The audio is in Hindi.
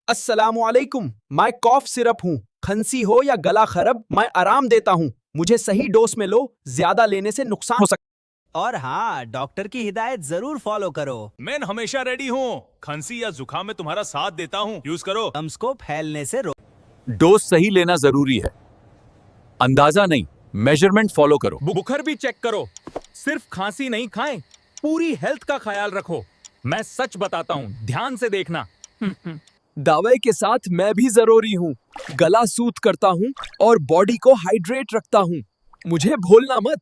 अस्सलामुअलैकुम। मैं कॉफ सिरप हूँ। खांसी हो या गला खराब, मैं आराम देता हूँ। मुझे सही डोज में लो, ज्यादा लेने से नुकसान हो सकता। और हाँ, डॉक्टर की हिदायत जरूर फॉलो करो। मैं हमेशा रेडी हूँ। खांसी या जुकाम में तुम्हारा साथ देता हूँ। यूज करो। गर्म्स को फैलने से डोज सही लेना जरूरी है, अंदाजा नहीं, मेजरमेंट फॉलो करो। बुखार भी चेक करो। सिर्फ खांसी नहीं खाएं, पूरी हेल्थ का ख्याल रखो। मैं सच बताता हूँ, ध्यान से देखना। दवाई के साथ मैं भी जरूरी हूँ। गला सूत करता हूँ और बॉडी को हाइड्रेट रखता हूँ। मुझे भूलना मत।